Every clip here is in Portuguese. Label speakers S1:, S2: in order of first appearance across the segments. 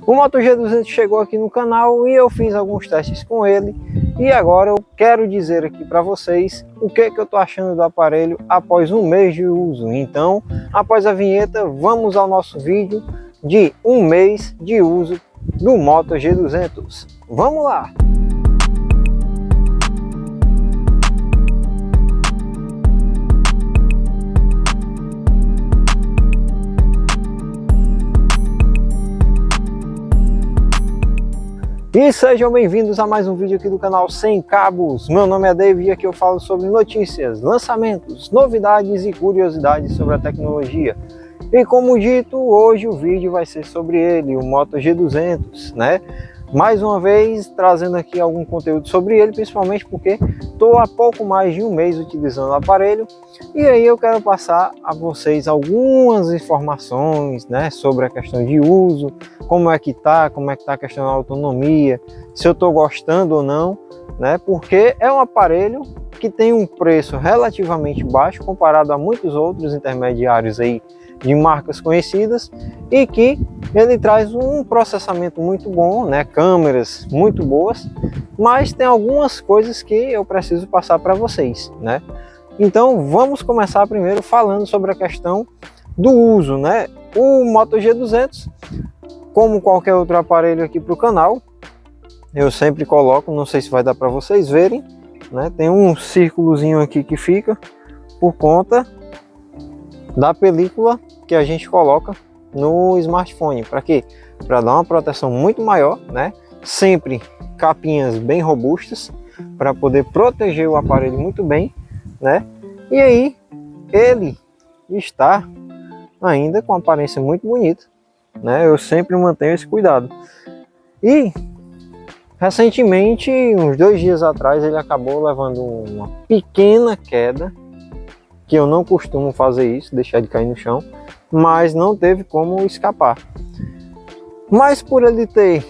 S1: O Moto G200 chegou aqui no canal e eu fiz alguns testes com ele. E agora eu quero dizer aqui para vocês o que eu tô achando do aparelho após um mês de uso. Então, após a vinheta, vamos ao nosso vídeo de um mês de uso do Moto G200. Vamos lá! E sejam bem-vindos a mais um vídeo aqui do canal Sem Cabos. Meu nome é David e aqui eu falo sobre notícias, lançamentos, novidades e curiosidades sobre a tecnologia. E como dito, hoje o vídeo vai ser sobre ele, o Moto G200, né? Mais uma vez trazendo aqui algum conteúdo sobre ele, principalmente porque estou há pouco mais de um mês utilizando o aparelho. E aí eu quero passar a vocês algumas informações, né, sobre a questão de uso, como é que tá a questão da autonomia, se eu estou gostando ou não, né? Porque é um aparelho que tem um preço relativamente baixo comparado a muitos outros intermediários aí de marcas conhecidas e que ele traz um processamento muito bom, né? Câmeras muito boas, mas tem algumas coisas que eu preciso passar para vocês, né? Então vamos começar primeiro falando sobre a questão do uso, né? O Moto G200, como qualquer outro aparelho aqui para o canal, eu sempre coloco, não sei se vai dar para vocês verem, né? Tem um círculozinho aqui que fica por conta da película que a gente coloca no smartphone. Para quê? Para dar uma proteção muito maior, né? Sempre capinhas bem robustas para poder proteger o aparelho muito bem, né? E aí ele está ainda com aparência muito bonita, né? Eu sempre mantenho esse cuidado. E recentemente, uns 2 dias atrás, ele acabou levando uma pequena queda, que eu não costumo fazer isso, deixar de cair no chão, mas não teve como escapar. Mas por ele ter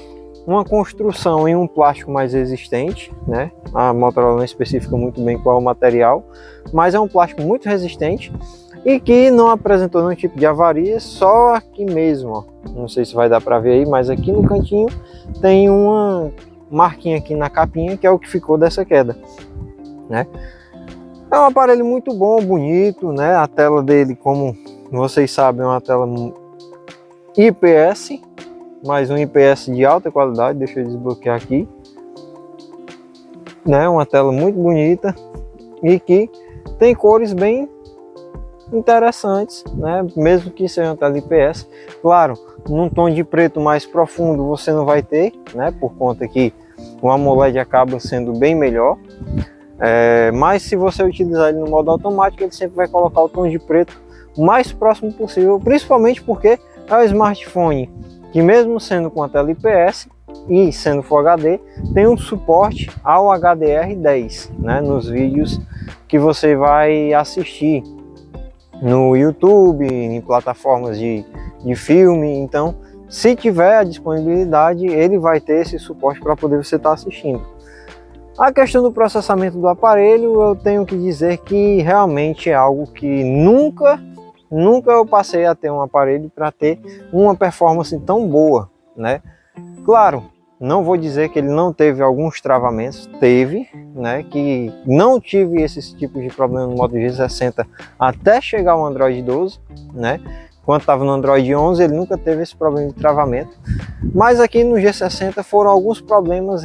S1: uma construção em um plástico mais resistente, né? A Motorola não especifica muito bem qual é o material, mas é um plástico muito resistente e que não apresentou nenhum tipo de avaria, só aqui mesmo, ó. Não sei se vai dar para ver aí, mas aqui no cantinho tem uma marquinha aqui na capinha que é o que ficou dessa queda, né? É um aparelho muito bom, bonito, né? A tela dele, como vocês sabem, é uma tela IPS, mas um IPS de alta qualidade. Deixa eu desbloquear aqui, né? Uma tela muito bonita e que tem cores bem interessantes, né? Mesmo que seja uma tela IPS. Claro, num tom de preto mais profundo você não vai ter, né? Por conta que o AMOLED acaba sendo bem melhor. Mas se você utilizar ele no modo automático, ele sempre vai colocar o tom de preto o mais próximo possível, principalmente porque é um smartphone que, mesmo sendo com a tela IPS e sendo Full HD, tem um suporte ao HDR10, né, nos vídeos que você vai assistir no YouTube, em plataformas de filme. Então, se tiver a disponibilidade, ele vai ter esse suporte para poder você estar assistindo. A questão do processamento do aparelho, eu tenho que dizer que realmente é algo que nunca eu passei a ter um aparelho para ter uma performance tão boa, né? Claro, não vou dizer que ele não teve alguns travamentos, teve, né? Que não tive esses tipos de problema no Moto G60 até chegar ao Android 12, né? Quando estava no Android 11, ele nunca teve esse problema de travamento. Mas aqui no G60 foram alguns problemas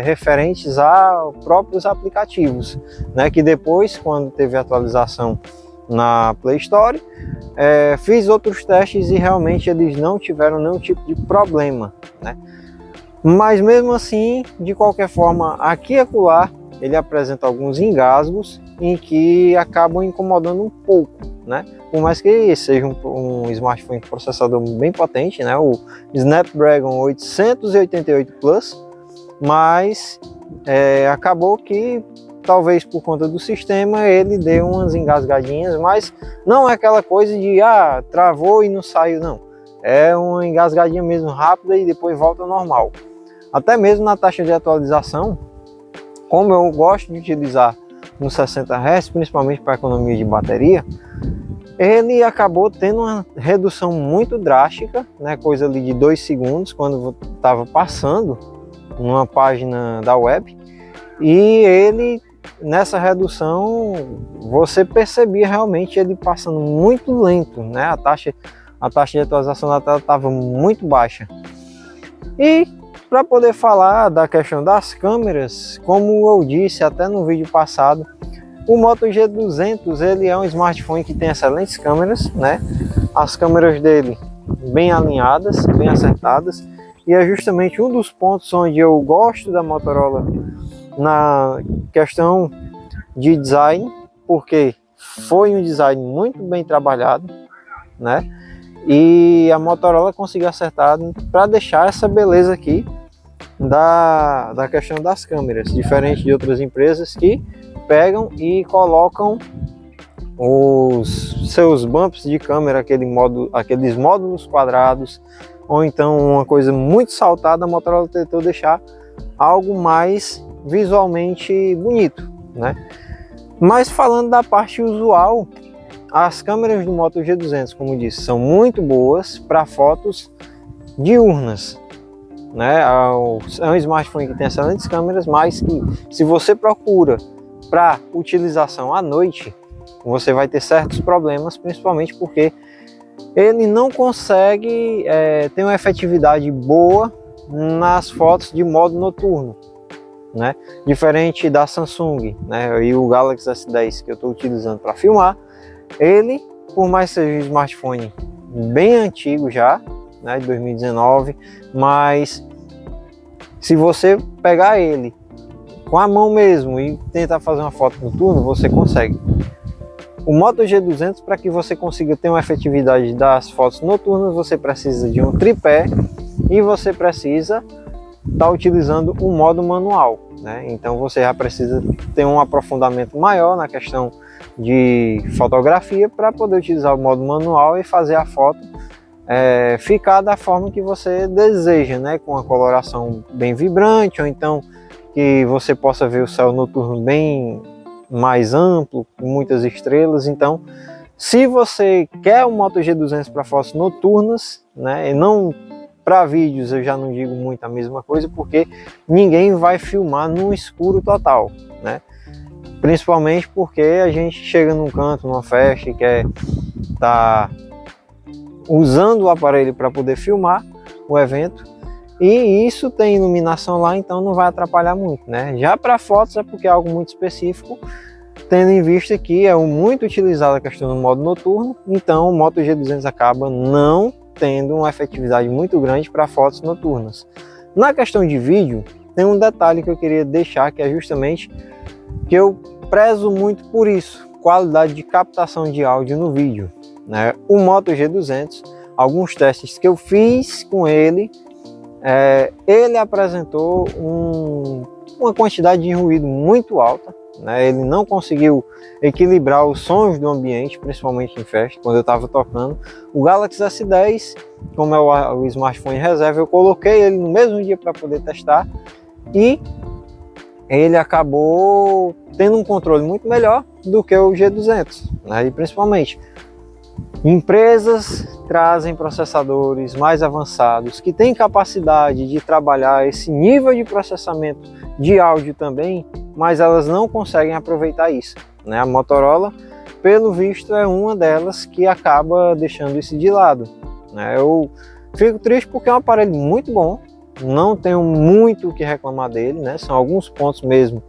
S1: referentes a próprios aplicativos, né? Que depois, quando teve atualização na Play Store, fiz outros testes e realmente eles não tiveram nenhum tipo de problema, né? Mas mesmo assim, de qualquer forma, aqui e acolá, ele apresenta alguns engasgos em que acabam incomodando um pouco, né? Por mais que seja um smartphone com processador bem potente, né? O Snapdragon 888 Plus, mas acabou que, talvez por conta do sistema, ele deu umas engasgadinhas, mas não é aquela coisa de travou e não saiu, não. É uma engasgadinha mesmo rápida e depois volta ao normal. Até mesmo na taxa de atualização, como eu gosto de utilizar no 60 Hz, principalmente para economia de bateria, ele acabou tendo uma redução muito drástica, né, coisa ali de 2 segundos, quando estava passando numa página da web, e ele, nessa redução, você percebia realmente ele passando muito lento, né, a taxa de atualização da tela estava muito baixa. E para poder falar da questão das câmeras, como eu disse até no vídeo passado, o Moto G200 ele é um smartphone que tem excelentes câmeras, né? As câmeras dele bem alinhadas, bem acertadas, e é justamente um dos pontos onde eu gosto da Motorola na questão de design, porque foi um design muito bem trabalhado, né? E a Motorola conseguiu acertar para deixar essa beleza aqui da questão das câmeras, diferente de outras empresas que pegam e colocam os seus bumps de câmera, aqueles módulos quadrados, ou então uma coisa muito saltada. A Motorola tentou deixar algo mais visualmente bonito, né? Mas falando da parte usual, as câmeras do Moto G200, como disse, são muito boas para fotos diurnas, né? É um smartphone que tem excelentes câmeras, mas que, se você procura para utilização à noite, você vai ter certos problemas, principalmente porque ele não consegue ter uma efetividade boa nas fotos de modo noturno, né? Diferente da Samsung, né? E o Galaxy S10 que eu estou utilizando para filmar, ele, por mais seja um smartphone bem antigo já, né, de 2019, mas se você pegar ele com a mão mesmo e tentar fazer uma foto noturna, você consegue. O Moto G200, para que você consiga ter uma efetividade das fotos noturnas, você precisa de um tripé e você precisa estar utilizando o modo manual, né? Então você já precisa ter um aprofundamento maior na questão de fotografia para poder utilizar o modo manual e fazer a foto ficar da forma que você deseja, né? Com a coloração bem vibrante, ou então que você possa ver o céu noturno bem mais amplo, com muitas estrelas. Então, se você quer o Moto G200 para fotos noturnas, né, e não para vídeos, eu já não digo muito a mesma coisa, porque ninguém vai filmar no escuro total, né? Principalmente porque a gente chega num canto, numa festa, e quer estar usando o aparelho para poder filmar o evento, e isso tem iluminação lá, então não vai atrapalhar muito, né? Já para fotos é porque é algo muito específico, tendo em vista que é muito utilizada a questão do modo noturno, então o Moto G200 acaba não tendo uma efetividade muito grande para fotos noturnas. Na questão de vídeo, tem um detalhe que eu queria deixar, que é justamente que eu prezo muito por isso, qualidade de captação de áudio no vídeo, né? O Moto G200, alguns testes que eu fiz com ele, ele apresentou uma quantidade de ruído muito alta, né? Ele não conseguiu equilibrar os sons do ambiente, principalmente em festa, quando eu estava tocando. O Galaxy S10, como é o smartphone reserva, eu coloquei ele no mesmo dia para poder testar, e ele acabou tendo um controle muito melhor do que o G200, né? E principalmente, empresas trazem processadores mais avançados que têm capacidade de trabalhar esse nível de processamento de áudio também, mas elas não conseguem aproveitar isso, né? A Motorola, pelo visto, é uma delas que acaba deixando isso de lado, né? Eu fico triste porque é um aparelho muito bom, não tenho muito o que reclamar dele, né? São alguns pontos mesmo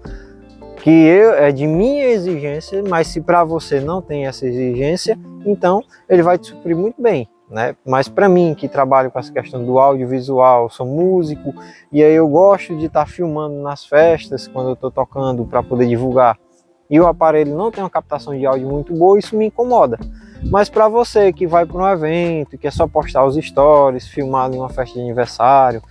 S1: que é de minha exigência, mas se para você não tem essa exigência, então ele vai te suprir muito bem, né? Mas para mim, que trabalho com essa questão do audiovisual, sou músico, e aí eu gosto de estar filmando nas festas quando eu estou tocando para poder divulgar, e o aparelho não tem uma captação de áudio muito boa, isso me incomoda. Mas para você que vai para um evento, que é só postar os stories, filmar em uma festa de aniversário,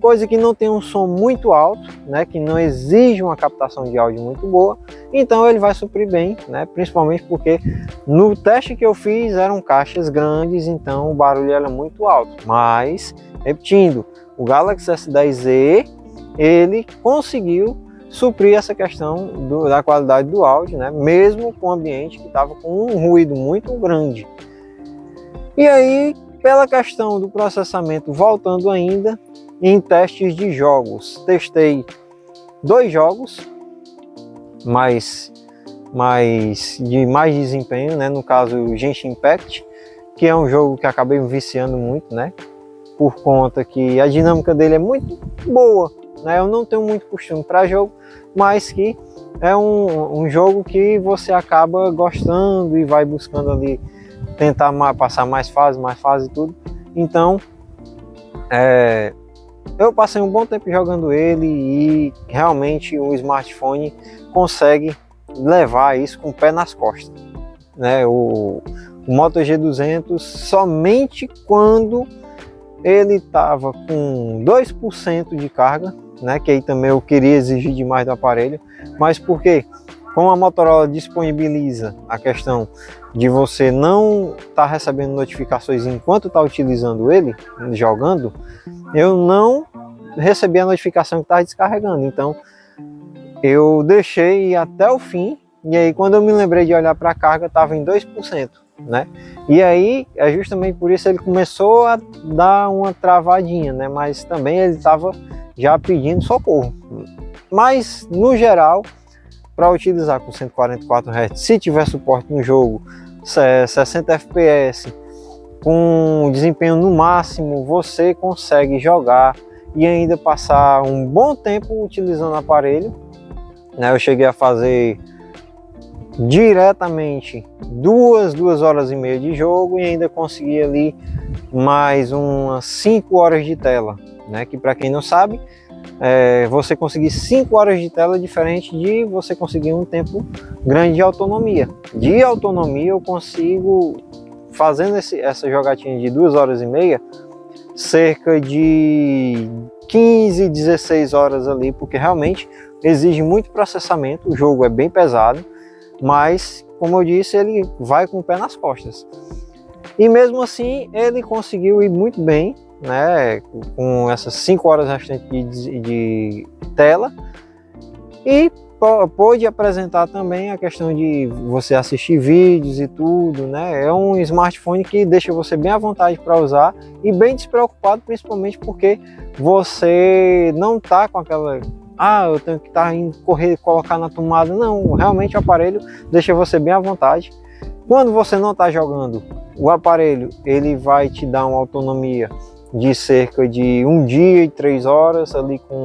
S1: coisa que não tem um som muito alto, né, que não exige uma captação de áudio muito boa, então ele vai suprir bem, né, principalmente porque no teste que eu fiz eram caixas grandes, então o barulho era muito alto. Mas, repetindo, o Galaxy S10e, ele conseguiu suprir essa questão da qualidade do áudio, né? Mesmo com o ambiente que estava com um ruído muito grande. E aí, pela questão do processamento, voltando ainda, em testes de jogos, testei 2 jogos, de mais desempenho, né? No caso, o Genshin Impact, que é um jogo que acabei me viciando muito, né? Por conta que a dinâmica dele é muito boa, né? Eu não tenho muito costume para jogo, mas que é um jogo que você acaba gostando e vai buscando ali tentar passar mais fase e tudo. Então, eu passei um bom tempo jogando ele e realmente o smartphone consegue levar isso com o pé nas costas, né? O Moto G200, somente quando ele estava com 2% de carga, né? Que aí também eu queria exigir demais do aparelho, mas porque como a Motorola disponibiliza a questão de você não estar recebendo notificações enquanto está utilizando ele, jogando, eu não recebi a notificação que estava descarregando. Então eu deixei ir até o fim, e aí quando eu me lembrei de olhar para a carga, estava em 2%, né? E aí é justamente por isso ele começou a dar uma travadinha, né? Mas também ele estava já pedindo socorro. Mas no geral, para utilizar com 144 Hz, se tiver suporte no jogo, 60 FPS, com desempenho no máximo, você consegue jogar e ainda passar um bom tempo utilizando o aparelho, né? Eu cheguei a fazer diretamente 2 horas e meia de jogo e ainda consegui ali mais umas 5 horas de tela, né? Que para quem não sabe, você conseguir 5 horas de tela é diferente de você conseguir um tempo grande de autonomia. De autonomia eu consigo, fazendo essa jogatina de 2 horas e meia, cerca de 15, 16 horas ali, porque realmente exige muito processamento, o jogo é bem pesado, mas como eu disse, ele vai com o pé nas costas. E mesmo assim ele conseguiu ir muito bem, né, com essas 5 horas restantes de tela, e pôde apresentar também a questão de você assistir vídeos e tudo, né? É um smartphone que deixa você bem à vontade para usar e bem despreocupado, principalmente porque você não tá com aquela eu tenho que estar indo correr, colocar na tomada. Não, realmente o aparelho deixa você bem à vontade. Quando você não está jogando, o aparelho ele vai te dar uma autonomia de cerca de 1 dia e 3 horas, ali com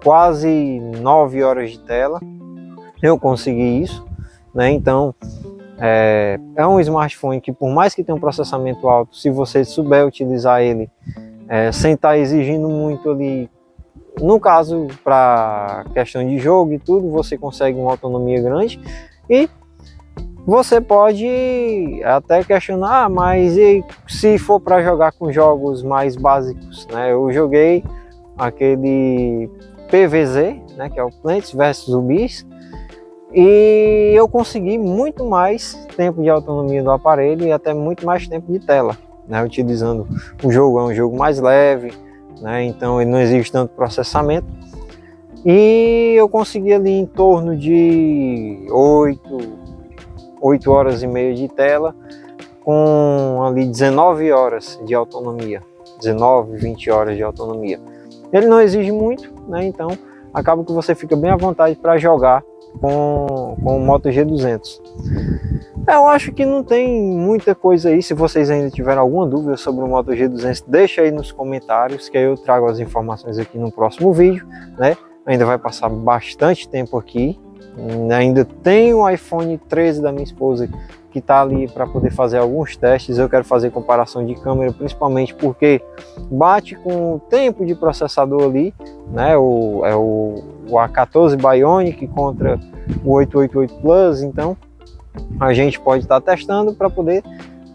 S1: quase 9 horas de tela. Eu consegui isso, né? Então é um smartphone que, por mais que tenha um processamento alto, se você souber utilizar ele sem estar exigindo muito ali, no caso para questão de jogo e tudo, você consegue uma autonomia grande. E você pode até questionar, mas e se for para jogar com jogos mais básicos, né? Eu joguei aquele PvZ, né, que é o Plants vs Zombies, e eu consegui muito mais tempo de autonomia do aparelho e até muito mais tempo de tela, né, utilizando o jogo. É um jogo mais leve, né, então ele não exige tanto processamento, e eu consegui ali em torno de 8 horas e meia de tela, com ali 19 horas de autonomia, 19, 20 horas de autonomia. Ele não exige muito, né, então acaba que você fica bem à vontade para jogar com o Moto G200. Eu acho que não tem muita coisa aí. Se vocês ainda tiverem alguma dúvida sobre o Moto G200, deixa aí nos comentários, que aí eu trago as informações aqui no próximo vídeo, né? Ainda vai passar bastante tempo aqui. Ainda tem o iPhone 13 da minha esposa que está ali para poder fazer alguns testes. Eu quero fazer comparação de câmera, principalmente porque bate com o tempo de processador ali, né? O A14 Bionic contra o 888 Plus. Então a gente pode estar testando para poder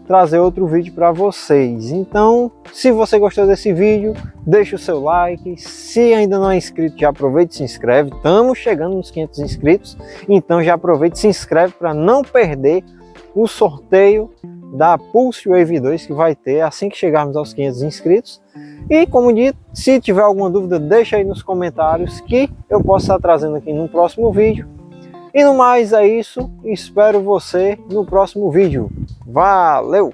S1: trazer outro vídeo para vocês. Então, se você gostou desse vídeo, deixa o seu like. Se ainda não é inscrito, já aproveita e se inscreve. Estamos chegando nos 500 inscritos, então já aproveita e se inscreve para não perder o sorteio da Pulse Wave 2 que vai ter assim que chegarmos aos 500 inscritos. E como dito, se tiver alguma dúvida, deixa aí nos comentários que eu posso estar trazendo aqui no próximo vídeo. E no mais é isso, espero você no próximo vídeo. Valeu!